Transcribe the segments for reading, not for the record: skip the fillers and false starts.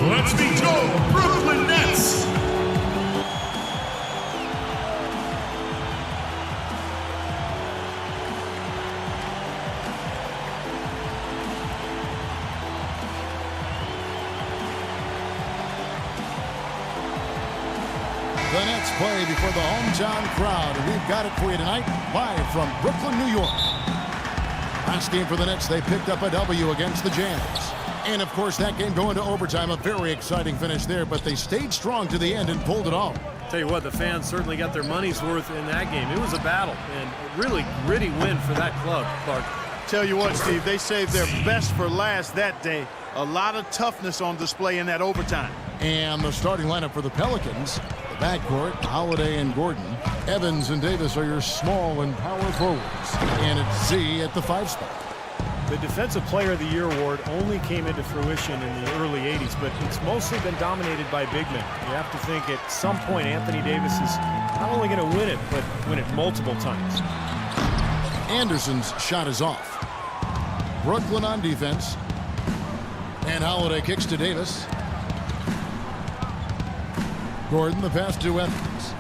let's meet your Brooklyn Nets. The Nets play before the hometown crowd, and we've got it for you tonight, live from Brooklyn, New York. Last game for the Nets, they picked up a W against the Jazz. And, of course, that game going to overtime, a very exciting finish there, but they stayed strong to the end and pulled it off. Tell you what, the fans certainly got their money's worth in that game. It was a battle, and a really gritty win for that club, Clark. Tell you what, Steve, they saved their best for last that day. A lot of toughness on display in that overtime. And the starting lineup for the Pelicans, the backcourt, Holiday and Gordon. Evans and Davis are your small and power forwards. And it's Z at the 5 spot. The Defensive Player of the Year award only came into fruition in the early 80s, but it's mostly been dominated by big men. You have to think at some point Anthony Davis is not only going to win it, but win it multiple times. Anderson's shot is off. Brooklyn on defense. And Holiday kicks to Davis. Gordon, the pass to Evans.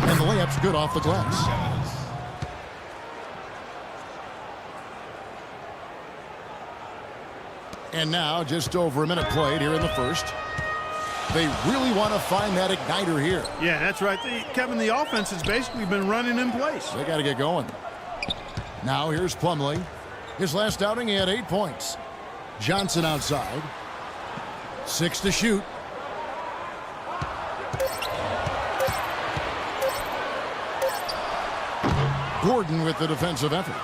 And the layup's good off the glass. And now, just over a minute played here in the first. They really want to find that igniter here. Yeah, that's right. Kevin, the offense has basically been running in place. They got to get going. Now here's Plumlee. His last outing, he had 8 points. Johnson outside. 6 to shoot. Gordon with the defensive effort.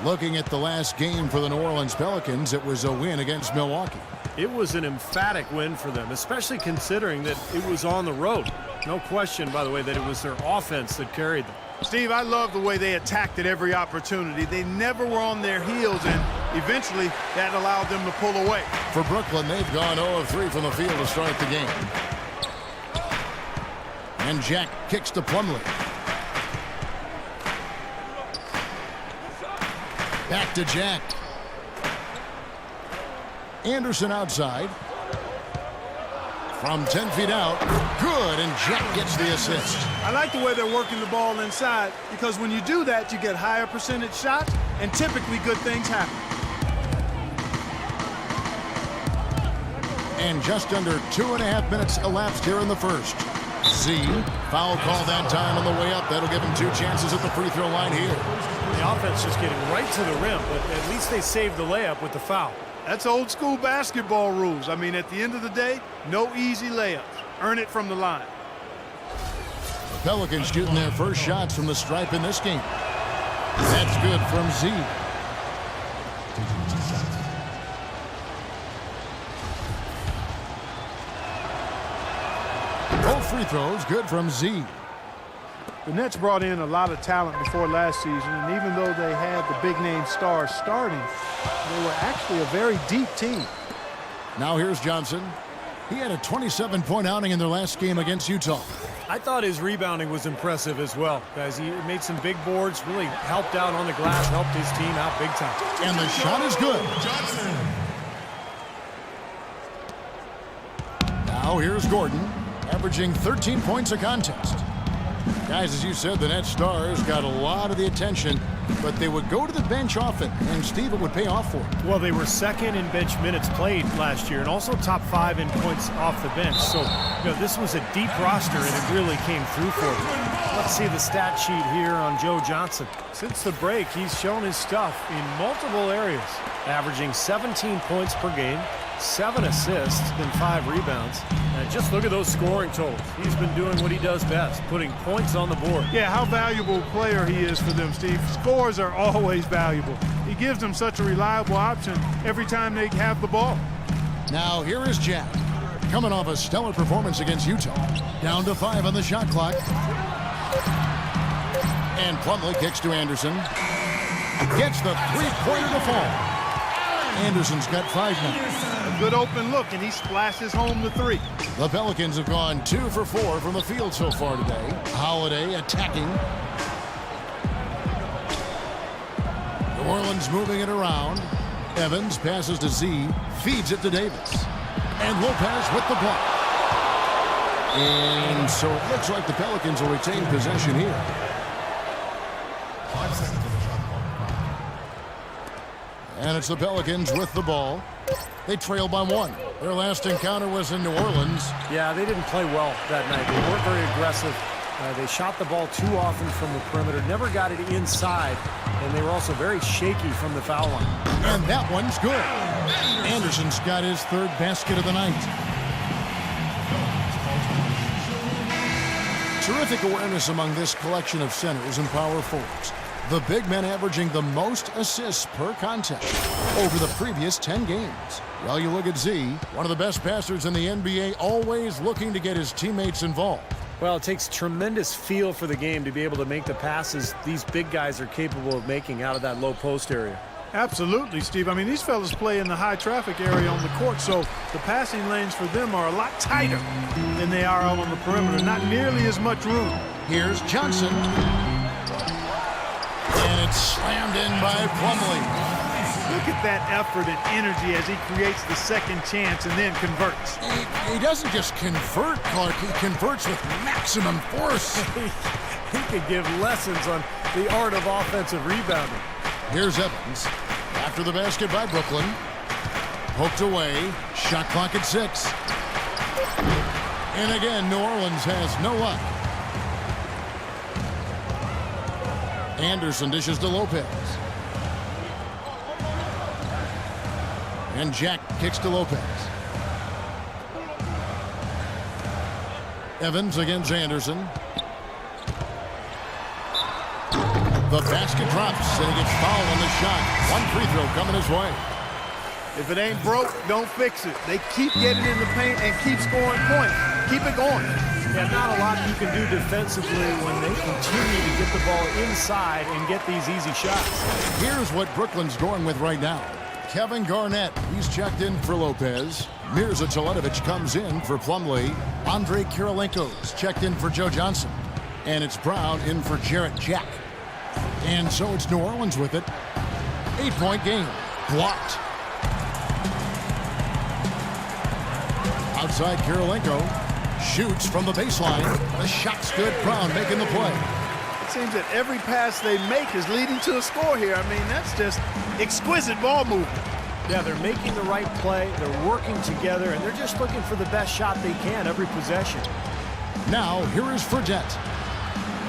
Looking at the last game for the New Orleans Pelicans, it was a win against Milwaukee. It was an emphatic win for them, especially considering that it was on the road. No question, by the way, that it was their offense that carried them. Steve, I love the way they attacked at every opportunity. They never were on their heels, and eventually that allowed them to pull away. For Brooklyn, they've gone 0 of 3 from the field to start the game. And Jack kicks to Plumlee. Back to Jack. Anderson outside. From 10 feet out. Good, and Jack gets the assist. I like the way they're working the ball inside, because when you do that, you get higher percentage shots, and typically good things happen. And just under 2.5 minutes elapsed here in the first. Z, foul call that time on the way up. That'll give him 2 chances at the free throw line here. The offense just getting right to the rim, but at least they saved the layup with the foul. That's old school basketball rules. I mean, at the end of the day, no easy layups. Earn it from the line. The Pelicans shooting their first shots from the stripe in this game. That's good from Z. Both free throws good from Z. The Nets brought in a lot of talent before last season, and even though they had the big-name stars starting, they were actually a very deep team. Now here's Johnson. He had a 27-point outing in their last game against Utah. I thought his rebounding was impressive as well, guys. He made some big boards, really helped out on the glass, helped his team out big time. And the shot is good. Now here's Gordon, averaging 13 points a contest. Guys, as you said, the Nets stars got a lot of the attention, but they would go to the bench often, and Steve, it would pay off for them. Well, they were second in bench minutes played last year and also top 5 in points off the bench. So, this was a deep roster, and it really came through for them. Let's see the stat sheet here on Joe Johnson. Since the break, he's shown his stuff in multiple areas, averaging 17 points per game, 7 assists, and 5 rebounds. And just look at those scoring totals. He's been doing what he does best, putting points on the board. Yeah, how valuable a player he is for them, Steve. Scores are always valuable. He gives them such a reliable option every time they have the ball. Now here is Jack, coming off a stellar performance against Utah. Down to 5 on the shot clock. And Plumlee kicks to Anderson. Gets the three-pointer to fall. Anderson's got 5 now. A good open look, and he splashes home the 3. The Pelicans have gone 2 for 4 from the field so far today. Holiday attacking. New Orleans moving it around. Evans passes to Z, feeds it to Davis. And Lopez with the block. And so it looks like the Pelicans will retain possession here. 5 seconds on the shot clock. And it's the Pelicans with the ball. They trail by 1. Their last encounter was in New Orleans. Yeah, they didn't play well that night. They weren't very aggressive. They shot the ball too often from the perimeter, never got it inside, and they were also very shaky from the foul line. And that one's good. Anderson's got his 3rd basket of the night. Terrific awareness among this collection of centers and power forwards. The big men averaging the most assists per contest over the previous 10 games. Well, you look at Z, one of the best passers in the NBA, always looking to get his teammates involved. Well, it takes tremendous feel for the game to be able to make the passes these big guys are capable of making out of that low post area. Absolutely, Steve. I mean, these fellas play in the high traffic area on the court, so the passing lanes for them are a lot tighter than they are out on the perimeter. Not nearly as much room. Here's Johnson. And it's slammed in by Plumlee. Look at that effort and energy as he creates the second chance and then converts. He doesn't just convert, Clark. He converts with maximum force. He could give lessons on the art of offensive rebounding. Here's Evans. After the basket by Brooklyn. Poked away. Shot clock at 6. And again, New Orleans has no luck. Anderson dishes to Lopez. And Jack kicks to Lopez. Evans against Anderson. The basket drops, and he gets fouled on the shot. 1 free throw coming his way. If it ain't broke, don't fix it. They keep getting in the paint and keep scoring points. Keep it going. Yeah, not a lot you can do defensively when they continue to get the ball inside and get these easy shots. Here's what Brooklyn's going with right now. Kevin Garnett, he's checked in for Lopez. Mirza Teletovic comes in for Plumlee. Andre Kirilenko's checked in for Joe Johnson. And it's Brown in for Jarrett Jack. And so it's New Orleans with it. 8-point game. Blocked. Outside Kirilenko. Shoots from the baseline. The shot's good. Brown making the play. It seems that every pass they make is leading to a score here. I mean, that's just exquisite ball movement. Yeah, they're making the right play. They're working together, and they're just looking for the best shot they can every possession. Now, here is Fredette.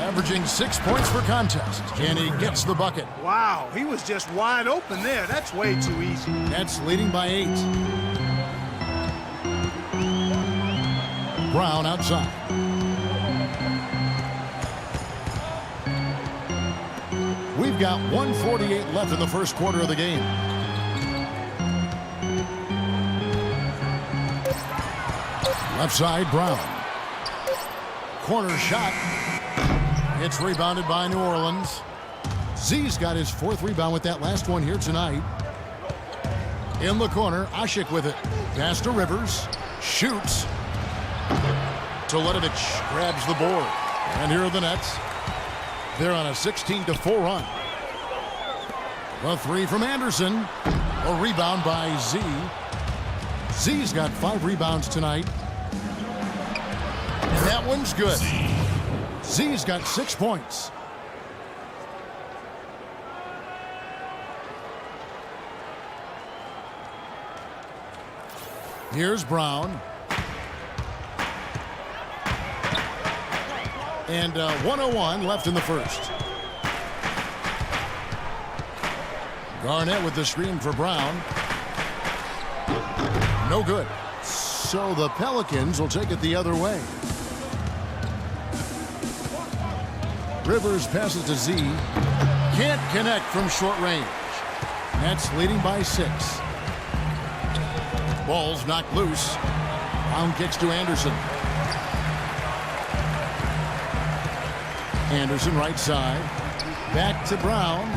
Averaging 6 points per contest. And he gets the bucket. Wow, he was just wide open there. That's way too easy. Nets leading by 8. Brown outside. We've got 1:48 left in the first quarter of the game. Left side, Brown. Corner shot. It's rebounded by New Orleans. Z's got his 4th rebound with that last one here tonight. In the corner, Ashik with it. Pass to Rivers. Shoots. Teletovic grabs the board. And here are the Nets. They're on a 16-4 run. The 3 from Anderson. A rebound by Z. Z's got 5 rebounds tonight. And that one's good. Z's got 6 points. Here's Brown. And 1:01 left in the first. Garnett with the screen for Brown. No good. So the Pelicans will take it the other way. Rivers passes to Z. Can't connect from short range. Nets leading by 6. Ball's knocked loose. Brown kicks to Anderson. Anderson right side. Back to Brown.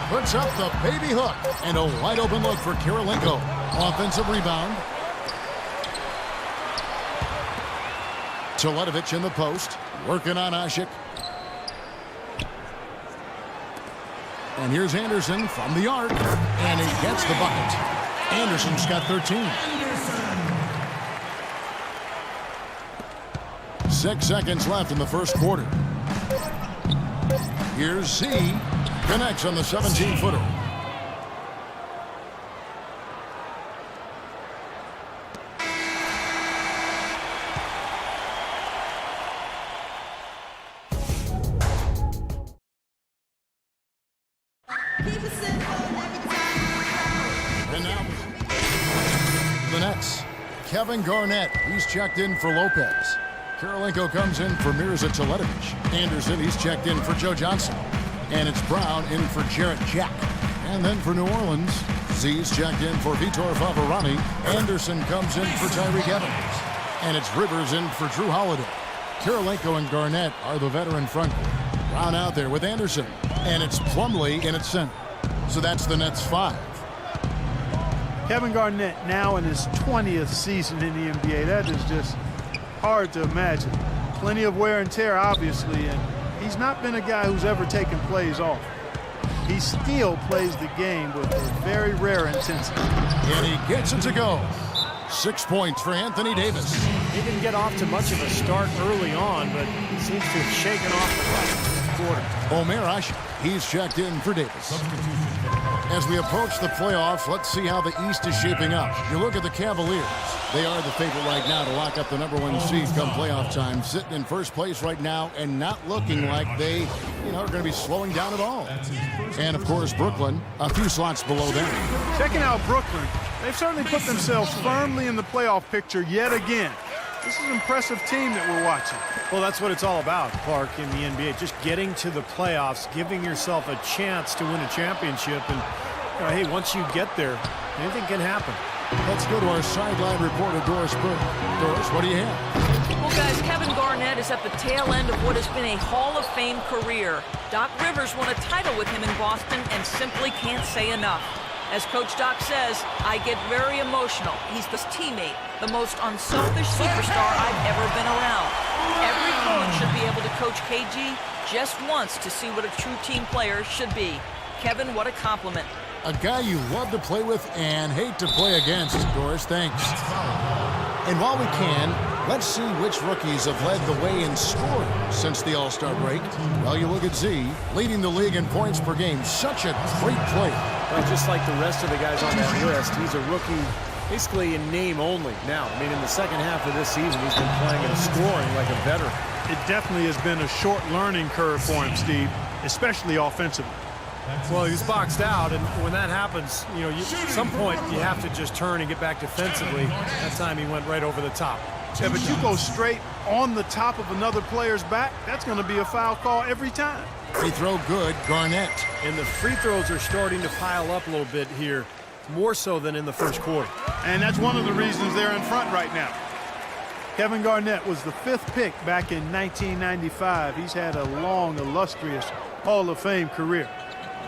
Puts up the baby hook. And a wide open look for Kirilenko. Offensive rebound. Teletovic in the post. Working on Ashik. And here's Anderson from the arc, and he gets the bucket. Anderson's got 13. 6 seconds left in the first quarter. Here's Z. Connects on the 17-footer. And now, the Nets. Kevin Garnett, he's checked in for Lopez. Karolinko comes in for Mirza Teletovic. Anderson, he's checked in for Joe Johnson. And it's Brown in for Jarrett Jack. And then for New Orleans, Z's checked in for Vitor Favarani. Anderson comes in for Tyreek Evans. And it's Rivers in for Drew Holiday. Karolinko and Garnett are the veteran front court. Brown out there with Anderson. And it's Plumlee in its center. So that's the Nets 5. Kevin Garnett now in his 20th season in the NBA. That is just hard to imagine. Plenty of wear and tear, obviously, and he's not been a guy who's ever taken plays off. He still plays the game with a very rare intensity. And he gets it to go. 6 points for Anthony Davis. He didn't get off to much of a start early on, but seems to have shaken off the last quarter. Omer Ashe, he's checked in for Davis. As we approach the playoffs, let's see how the East is shaping up. You look at the Cavaliers. They are the favorite right now to lock up the #1 seed come playoff time, sitting in first place right now and not looking like they, are going to be slowing down at all. And, of course, Brooklyn, a few slots below them. Checking out Brooklyn, they've certainly put themselves firmly in the playoff picture yet again. This is an impressive team that we're watching. Well, that's what it's all about, Clark, in the NBA. Just getting to the playoffs, giving yourself a chance to win a championship. And, hey, once you get there, anything can happen. Let's go to our sideline reporter, Doris Burke. Doris, what do you have? Well, guys, Kevin Garnett is at the tail end of what has been a Hall of Fame career. Doc Rivers won a title with him in Boston and simply can't say enough. As Coach Doc says, I get very emotional. He's the teammate, the most unselfish superstar I've ever been around. Every coach should be able to coach KG just once to see what a true team player should be. Kevin, what a compliment. A guy you love to play with and hate to play against. Doris, thanks. And while we can, let's see which rookies have led the way in scoring since the All-Star break. Well, you look at Z, leading the league in points per game. Such a great player. Well, just like the rest of the guys on that list, he's a rookie basically in name only. Now, in the second half of this season, he's been playing and scoring like a veteran. It definitely has been a short learning curve for him, Steve, especially offensively. Well, he's boxed out, and when that happens, at some point you have to just turn and get back defensively. That time he went right over the top. Yeah, but you go straight on the top of another player's back, that's going to be a foul call every time. Free throw good, Garnett. And the free throws are starting to pile up a little bit here, more so than in the first quarter. And that's one of the reasons they're in front right now. Kevin Garnett was the 5th pick back in 1995. He's had a long, illustrious Hall of Fame career.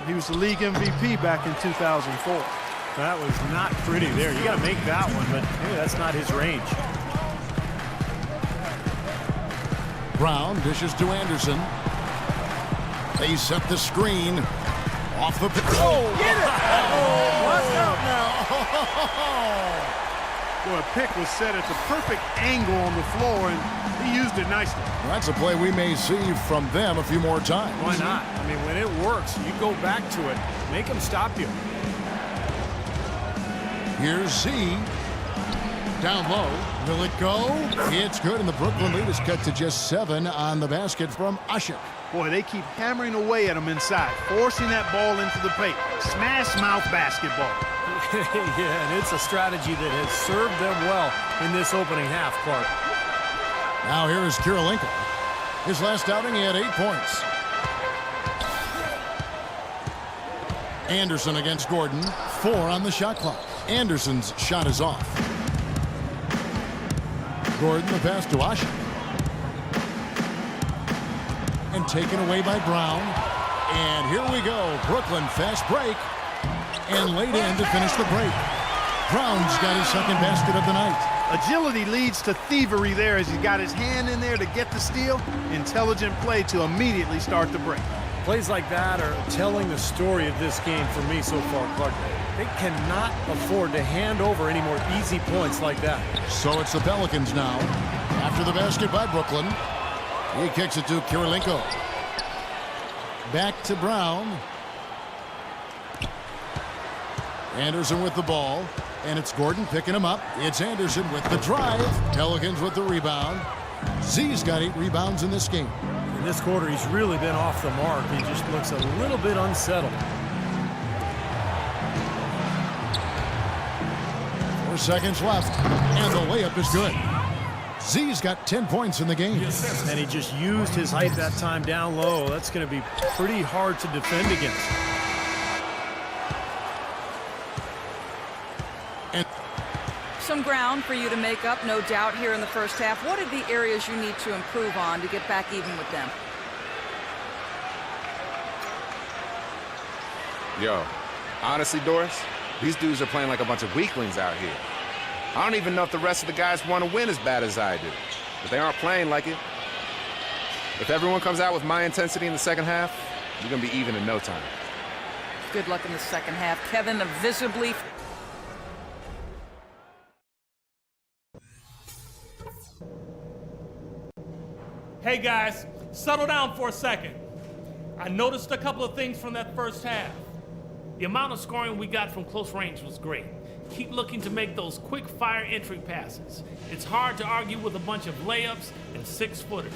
He was the league MVP back in 2004. That was not pretty there. You got to make that one, but maybe that's not his range. Brown dishes to Anderson. They set the screen. Off the pitch. Oh, get it! Oh, watch out now. Well, a pick was set at the perfect angle on the floor, and he used it nicely. Well, that's a play we may see from them a few more times. Why not? When it works, you go back to it. Make him stop you. Here's Z. Down low. Will it go? It's good, and the Brooklyn lead is cut to just 7 on the basket from Ashe. Boy, they keep hammering away at him inside, forcing that ball into the paint. Smash mouth basketball. Yeah, and it's a strategy that has served them well in this opening half, Clark. Now here is Karolinko. His last outing, he had 8 points. Anderson against Gordon. 4 on the shot clock. Anderson's shot is off. Gordon, the pass to Ashe. And taken away by Brown. And here we go. Brooklyn fast break. And laid in to finish the break. Brown's got his second basket of the night. Agility leads to thievery there as he got his hand in there to get the steal. Intelligent play to immediately start the break. Plays like that are telling the story of this game for me so far, Clark. They cannot afford to hand over any more easy points like that. So it's the Pelicans now. After the basket by Brooklyn. He kicks it to Kirilenko. Back to Brown. Anderson with the ball. And it's Gordon picking him up. It's Anderson with the drive. Pelicans with the rebound. Z's got 8 rebounds in this game. In this quarter, he's really been off the mark. He just looks a little bit unsettled. 4 seconds left. And the layup is good. Z's got 10 points in the game. And he just used his height that time down low. That's going to be pretty hard to defend against. And Some ground for you to make up, no doubt, here in the first half. What are the areas you need to improve on to get back even with them? Yo, honestly, Doris, these dudes are playing like a bunch of weaklings out here. I don't even know if the rest of the guys want to win as bad as I do. But they aren't playing like it. If everyone comes out with my intensity in the second half, you're going to be even in no time. Good luck in the second half. Kevin, visibly... Hey guys, settle down for a second. I noticed a couple of things from that first half. The amount of scoring we got from close range was great. Keep looking to make those quick fire entry passes. It's hard to argue with a bunch of layups and 6-footers.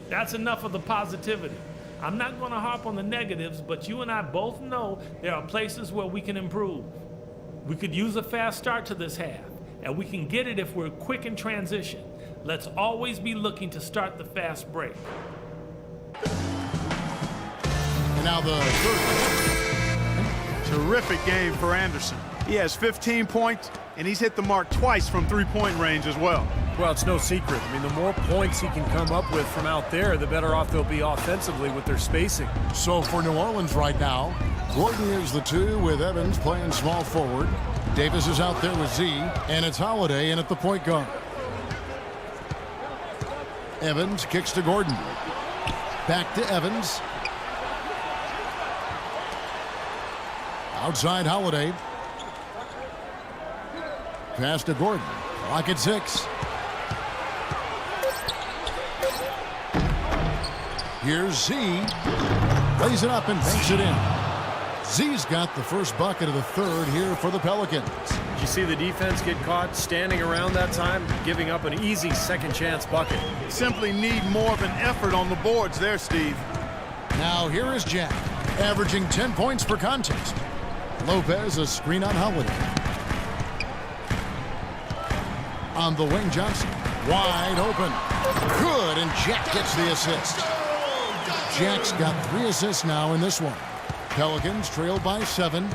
That's enough of the positivity. I'm not going to harp on the negatives, but you and I both know there are places where we can improve. We could use a fast start to this half, and we can get it if we're quick in transition. Let's always be looking to start the fast break. And now the third. Terrific game for Anderson. He has 15 points, and he's hit the mark twice from three-point range as well. Well, it's no secret. I mean, the more points he can come up with from out there, the better off they'll be offensively with their spacing. So for New Orleans right now, Gordon is the 2 with Evans playing small forward. Davis is out there with Z, and it's Holiday in at the point guard. Evans kicks to Gordon. Back to Evans. Outside Holiday. Pass to Gordon. Clock at 6. Here's Z. Lays it up and banks it in. Z's got the first bucket of the third here for the Pelicans. Did you see the defense get caught standing around that time, giving up an easy second chance bucket? Simply need more of an effort on the boards there, Steve. Now here is Jack, averaging 10 points per contest. Lopez a screen on Holiday. On the wing, Johnson. Wide open. Good, and Jack gets the assist. Jack's got 3 assists now in this one. Pelicans trail by 7.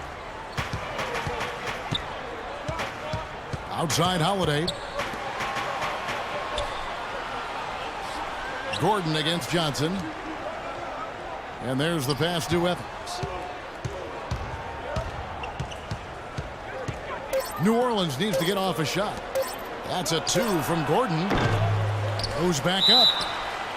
Outside Holiday. Gordon against Johnson. And there's the pass to Evans. New Orleans needs to get off a shot. That's a 2 from Gordon. Goes back up.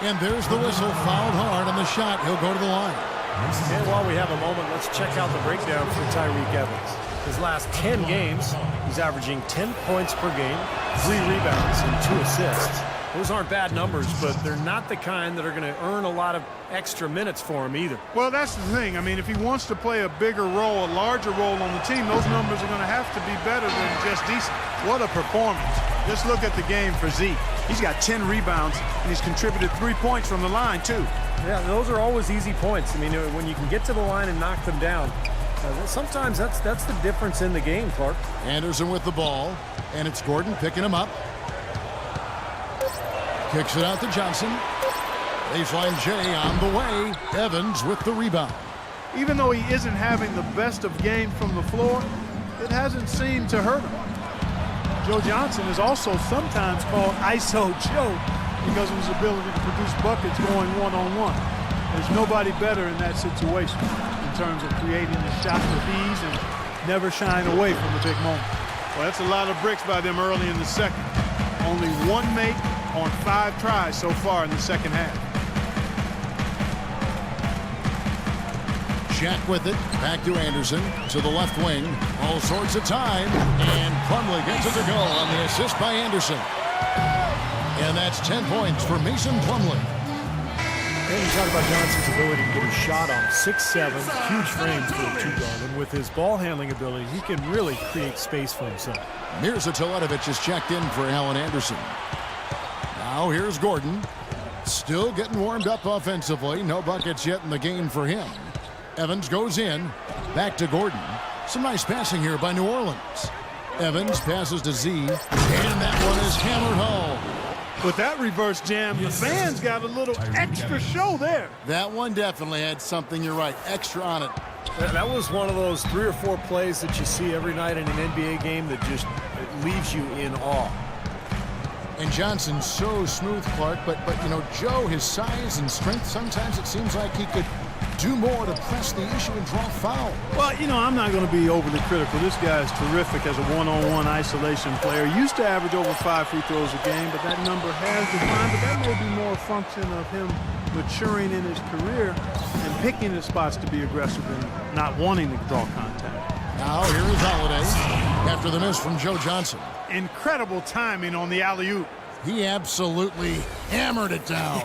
And there's the whistle. Fouled hard on the shot. He'll go to the line. And while we have a moment, let's check out the breakdown for Tyreke Evans. His last 10 games, he's averaging 10 points per game, 3 rebounds, and 2 assists. Those aren't bad numbers, but they're not the kind that are going to earn a lot of extra minutes for him either. Well, that's the thing. I mean, if he wants to play a bigger role, a larger role on the team, those numbers are going to have to be better than just decent. What a performance. Just look at the game for Z. He's got 10 rebounds, and he's contributed 3 points from the line, too. Yeah, those are always easy points. I mean, when you can get to the line and knock them down, sometimes that's the difference in the game, Clark. Anderson with the ball, and it's Gordon picking him up. Kicks it out to Johnson. Baseline J on the way. Evans with the rebound. Even though he isn't having the best of games from the floor, it hasn't seemed to hurt him. Joe Johnson is also sometimes called ISO Joe because of his ability to produce buckets going one-on-one. There's nobody better in that situation in terms of creating the shot with ease and never shying away from the big moment. Well, that's a lot of bricks by them early in the second. Only 1 make on 5 tries so far in the second half. Jack with it. Back to Anderson. To the left wing. All sorts of time. And Plumlee gets it to go on the assist by Anderson. And that's 10 points for Mason Plumlee. And you talk about Johnson's ability to get a shot on 6'7", huge frames for a two-guard. And with his ball handling ability, he can really create space for himself. Mirza Teletovic is checked in for Alan Anderson. Now here's Gordon. Still getting warmed up offensively. No buckets yet in the game for him. Evans goes in. Back to Gordon. Some nice passing here by New Orleans. Evans passes to Z. And that one is hammered home. With that reverse jam, the fans got a little extra show there. That one definitely had something, you're right, extra on it. That was one of those 3 or 4 plays that you see every night in an NBA game that just leaves you in awe. And Johnson's so smooth, Clark, but you know, Joe, his size and strength, sometimes it seems like he could do more to press the issue and draw foul. Well, you know, I'm not going to be overly critical. This guy is terrific as a one-on-one isolation player. Used to average over 5 free throws a game, but that number has declined. But that may be more a function of him maturing in his career and picking his spots to be aggressive and not wanting to draw contact. Now here is Holiday after the miss from Joe Johnson. Incredible timing on the alley-oop. He absolutely hammered it down.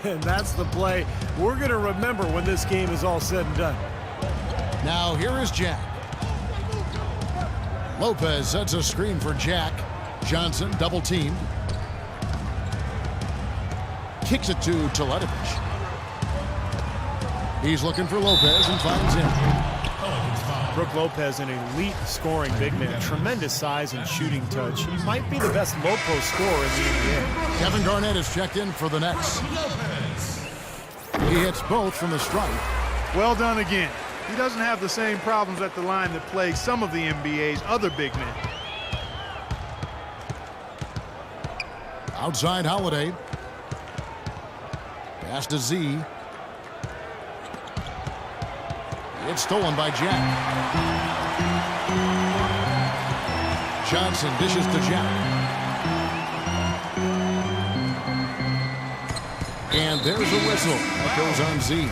And that's the play we're going to remember when this game is all said and done. Now here is Jack. Lopez sets a screen for Jack. Johnson double teamed. Kicks it to Teletovic. He's looking for Lopez and finds him. Brook Lopez, an elite scoring big man, tremendous size and shooting touch. He might be the best low post scorer in the NBA. Kevin Garnett is checked in for the Nets. He hits both from the stripe. Well done again. He doesn't have the same problems at the line that plague some of the NBA's other big men. Outside Holiday. Pass to Z. It's stolen by Jack. Johnson dishes to Jack. And there's a whistle. That goes on Z.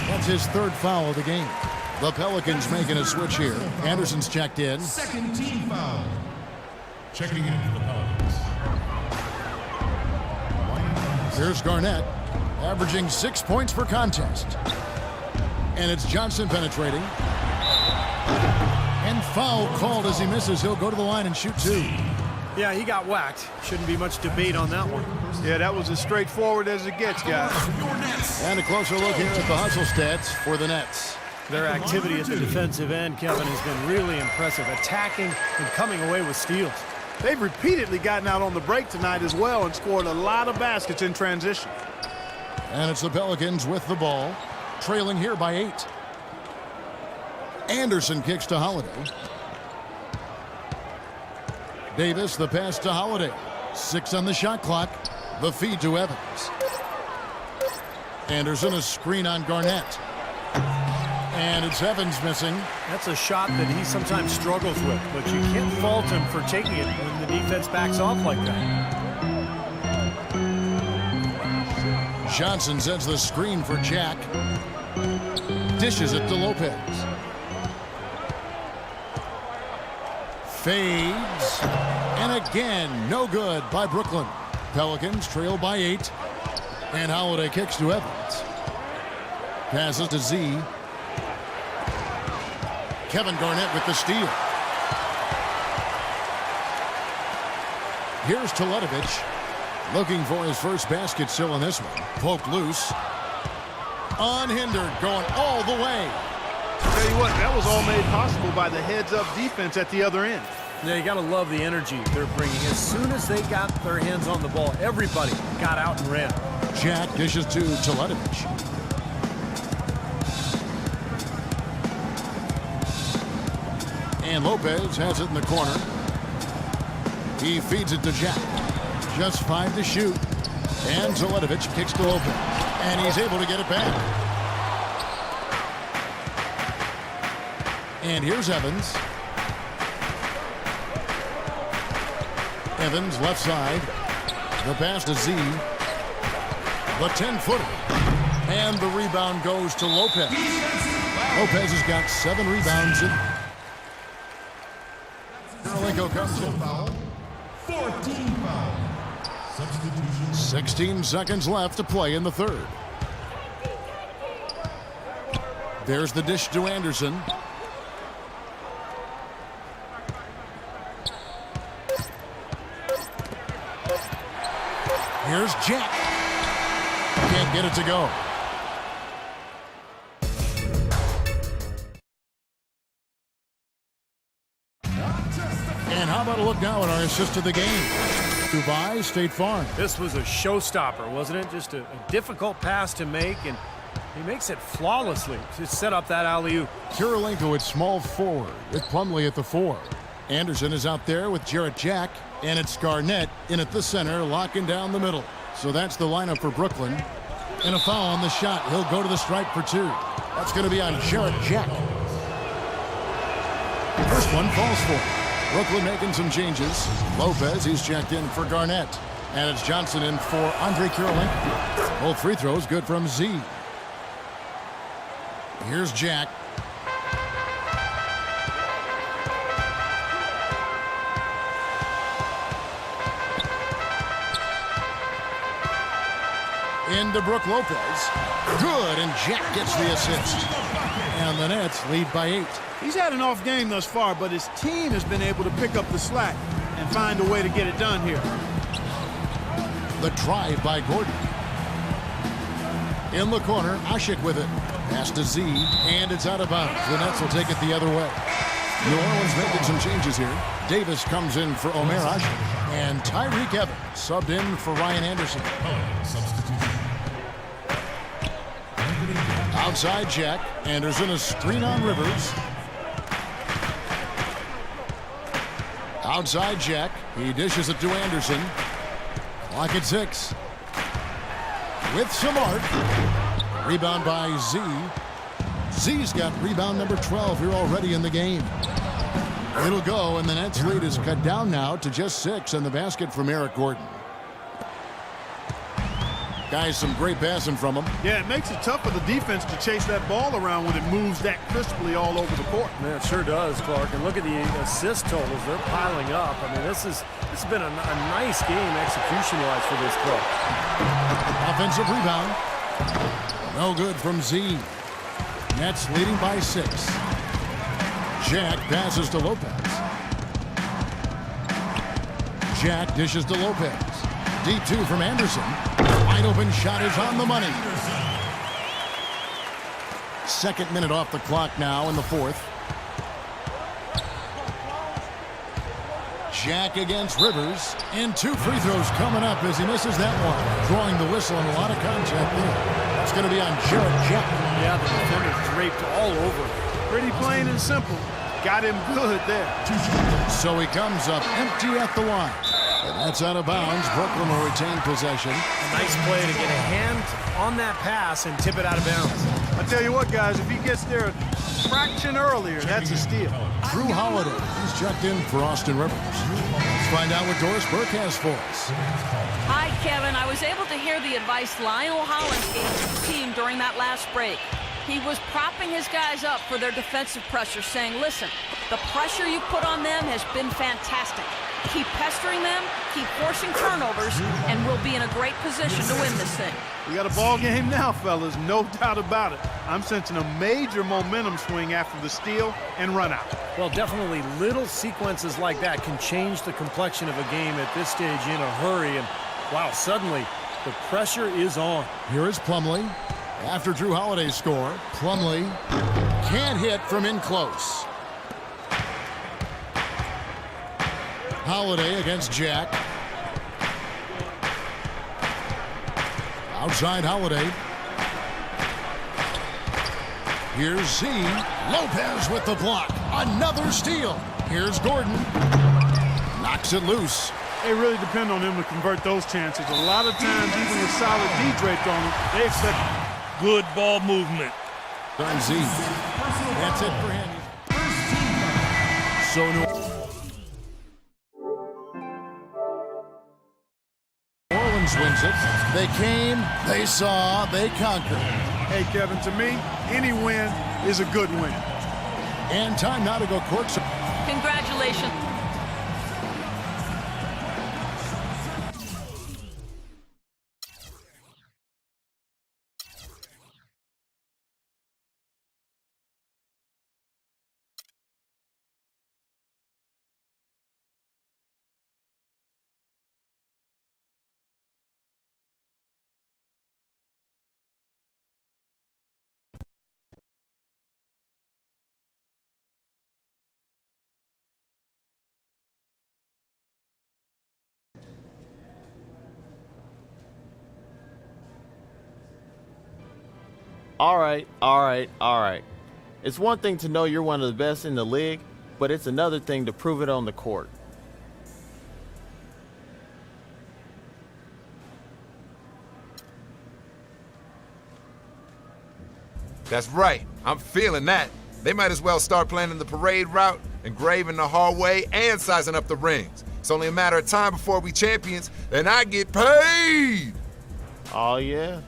That's his 3rd foul of the game. The Pelicans making a switch here. Anderson's checked in. Second team foul. Checking in for the Pelicans. Here's Garnett, averaging 6 points per contest. And it's Johnson penetrating. And foul called as he misses. He'll go to the line and shoot 2. Yeah, he got whacked. Shouldn't be much debate on that one. Yeah, that was as straightforward as it gets, guys. And a closer look here at the hustle stats for the Nets. Their activity at the defensive end, Kevin, has been really impressive, attacking and coming away with steals. They've repeatedly gotten out on the break tonight as well and scored a lot of baskets in transition. And it's the Pelicans with the ball, trailing here by 8. Anderson kicks to Holiday. Davis, the pass to Holiday. 6 on the shot clock. The feed to Evans. Anderson, a screen on Garnett. And it's Evans missing. That's a shot that he sometimes struggles with, but you can't fault him for taking it when the defense backs off like that. Johnson sets the screen for Jack. Dishes it to Lopez. Fades. And again, no good by Brooklyn. Pelicans trail by 8. And Holiday kicks to Evans. Passes to Z. Kevin Garnett with the steal. Here's Teletovic. Looking for his first basket still in this one. Poked loose. Unhindered, going all the way. Tell you what, that was all made possible by the heads-up defense at the other end. Yeah, you got to love the energy they're bringing. As soon as they got their hands on the ball, everybody got out and ran. Jack dishes to Teletovic. And Lopez has it in the corner. He feeds it to Jack. Just 5 to shoot. And Teletovic kicks to Lopez. And he's able to get it back. And here's Evans. Evans left side. The pass to Z. The 10-footer. And the rebound goes to Lopez. Lopez has got 7 rebounds. Kirilenko comes in. 14 foul. Substitution. 16 seconds left to play in the third. There's the dish to Anderson. Here's Jack. Can't get it to go. And how about a look now at our assist of the game? Dubai State Farm. This was a showstopper, wasn't it? Just a difficult pass to make, and he makes it flawlessly to set up that alley-oop. Kirilenko at small forward with Plumlee at the 4. Anderson is out there with Jarrett Jack, and it's Garnett in at the center, locking down the middle. So that's the lineup for Brooklyn. And a foul on the shot. He'll go to the stripe for 2. That's going to be on Jarrett Jack. First one falls for him. Brooklyn making some changes. Lopez, he's checked in for Garnett. And it's Johnson in for Andre Kirilenko. Both free throws good from Z. Here's Jack. Into Brook Lopez. Good, and Jack gets the assist. And the Nets lead by 8. He's had an off game thus far, but his team has been able to pick up the slack and find a way to get it done here. The drive by Gordon. In the corner, Ashik with it. Pass to Z, and it's out of bounds. The Nets will take it the other way. New Orleans making some changes here. Davis comes in for Omer Ashik. And Tyreek Evans subbed in for Ryan Anderson. Substitution. Outside Jack. Anderson, a screen on Rivers. Outside Jack. He dishes it to Anderson. Clock at 6. With some art. Rebound by Z. Z's got rebound number 12 here already in the game. It'll go, and the Nets lead is cut down now to just 6 in the basket from Eric Gordon. Guys, some great passing from him. Yeah, it makes it tough for the defense to chase that ball around when it moves that crisply all over the court. Man, it sure does, Clark. And look at the assist totals. They're piling up. I mean, this has been a nice game execution-wise for this club. Offensive rebound. No good from Z. Nets leading by 6. Jack passes to Lopez. Jack dishes to Lopez. D2 from Anderson. Wide open shot is on the money. 2nd minute off the clock now in the 4th. Jack against Rivers. And 2 free throws coming up as he misses that one. Drawing the whistle and a lot of contact there. It's going to be on Jarrett Jack. Yeah, the defender draped all over. Pretty plain and simple. Got him good there. So he comes up empty at the line. And that's out of bounds. Brooklyn will retain possession. A nice play to get a hand on that pass and tip it out of bounds. I tell you what, guys, if he gets there a fraction earlier, that's a steal. Drew Holiday, he's checked in for Austin Rivers. Let's find out what Doris Burke has for us. Hi, Kevin. I was able to hear the advice Lionel Hollins gave his team during that last break. He was propping his guys up for their defensive pressure, saying, listen, the pressure you put on them has been fantastic. Keep pestering them, keep forcing turnovers, and we'll be in a great position to win this thing. We got a ball game now, fellas, no doubt about it. I'm sensing a major momentum swing after the steal and run out. Well, definitely little sequences like that can change the complexion of a game at this stage in a hurry. And, wow, suddenly the pressure is on. Here is Plumlee. After Drew Holiday's score, Plumlee can't hit from in close. Holiday against Jack. Outside Holiday. Here's Z. Lopez with the block. Another steal. Here's Gordon. Knocks it loose. They really depend on him to convert those chances. A lot of times, even with solid D draped on him, they expect good ball movement. On Z. That's it for him. So New Orleans wins it. They came, they saw, they conquered. Hey, Kevin, to me, any win is a good win. And time now to go courtside. Congratulations. All right. It's one thing to know you're one of the best in the league, but it's another thing to prove it on the court. That's right. I'm feeling that. They might as well start planning the parade route, engraving the hallway, and sizing up the rings. It's only a matter of time before we champions, and I get paid! Oh, yeah?